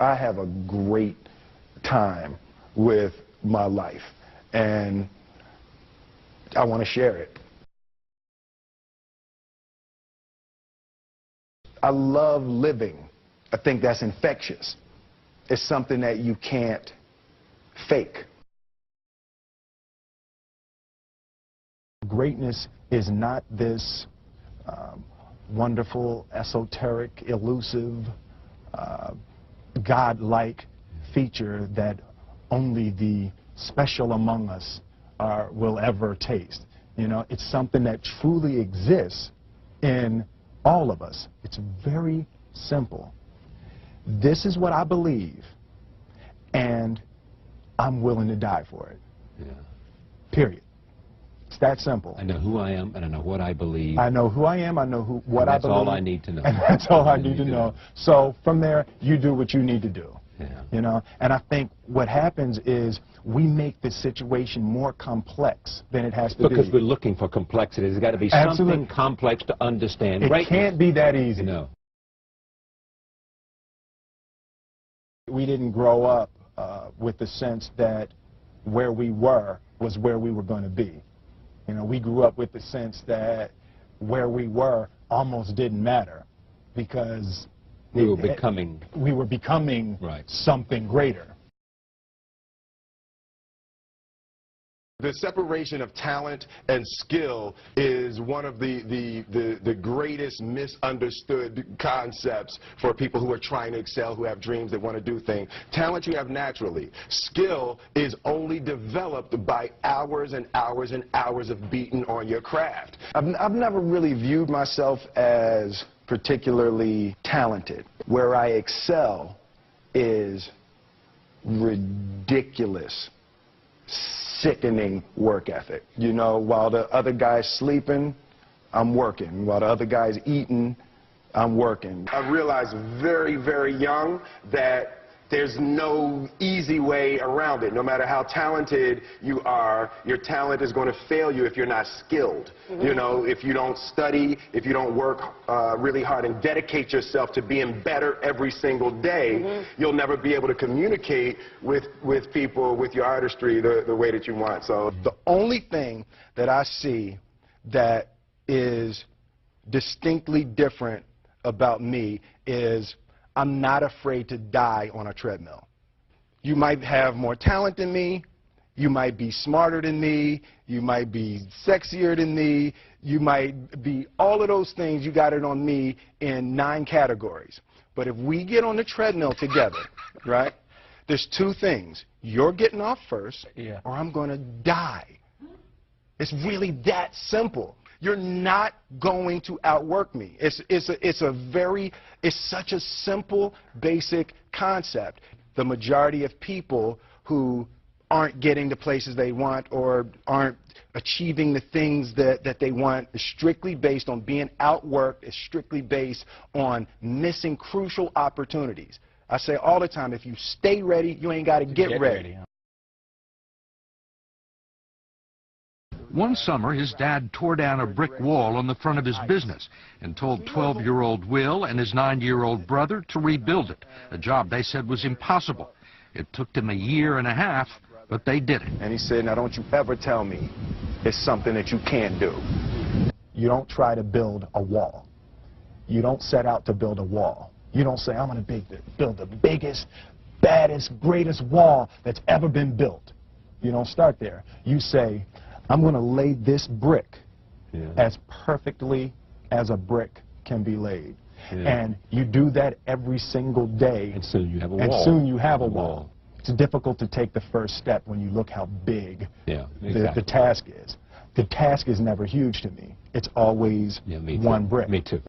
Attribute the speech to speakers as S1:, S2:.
S1: I have a great time with my life, and I want to share it. I love living. I think that's infectious. It's something that you can't fake. Greatness is not this wonderful, esoteric, elusive, God-like feature that only the special among us will ever taste. You know, it's something that truly exists in all of us. It's very simple. This is what I believe, and I'm willing to die for it.
S2: Yeah.
S1: Period. It's that simple.
S2: I know who I am, and I know what I believe.
S1: I know who I am, I know what I believe.
S2: That's all I need to know.
S1: And that's all I need to know. So from there, you do what you need to do.
S2: Yeah.
S1: You know, and I think what happens is we make the situation more complex than it has to be.
S2: Because we're looking for complexity. There's got to be something complex to understand.
S1: It can't be that easy.
S2: No.
S1: We didn't grow up with the sense that where we were was where we were going to be. You know, we grew up with the sense that where we were almost didn't matter because we were becoming
S2: right.
S1: something greater.
S3: The separation of talent and skill is one of the greatest misunderstood concepts for people who are trying to excel, who have dreams, that want to do things. Talent you have naturally. Skill is only developed by hours and hours and hours of beating on your craft.
S1: I've never really viewed myself as particularly talented. Where I excel is ridiculous, sickening work ethic. You know, while the other guy's sleeping, I'm working. While the other guy's eating, I'm working.
S3: I realized very, very young that there's no easy way around it. No matter how talented you are, your talent is going to fail you if you're not skilled. You know, if you don't study, if you don't work really hard and dedicate yourself to being better every single day, you'll never be able to communicate with people, with your artistry, the way that you want. So
S1: the only thing that I see that is distinctly different about me is I'm not afraid to die on a treadmill. You might have more talent than me, you might be smarter than me, you might be sexier than me, you might be all of those things. You got it on me in 9 categories. But if we get on the treadmill together, right, there's 2 things. You're getting off first, or I'm going to die. It's really that simple. You're not going to outwork me. It's such a simple, basic concept. The majority of people who aren't getting the places they want or aren't achieving the things that they want is strictly based on being outworked, is strictly based on missing crucial opportunities. I say all the time, if you stay ready, you ain't got to get ready.
S4: One summer, his dad tore down a brick wall on the front of his business and told 12-year-old Will and his 9-year-old brother to rebuild it, a job they said was impossible. It took them 1.5 years, but they did it.
S1: And he said, now don't you ever tell me it's something that you can't do. You don't try to build a wall. You don't set out to build a wall. You don't say, I'm going to build the biggest, baddest, greatest wall that's ever been built. You don't start there. You say, I'm going to lay this brick as perfectly as a brick can be laid. And you do that every single day.
S2: And soon you have a wall.
S1: And soon you have a wall. It's difficult to take the first step when you look how big the task is. The task is never huge to me. It's always one brick.
S2: Me too.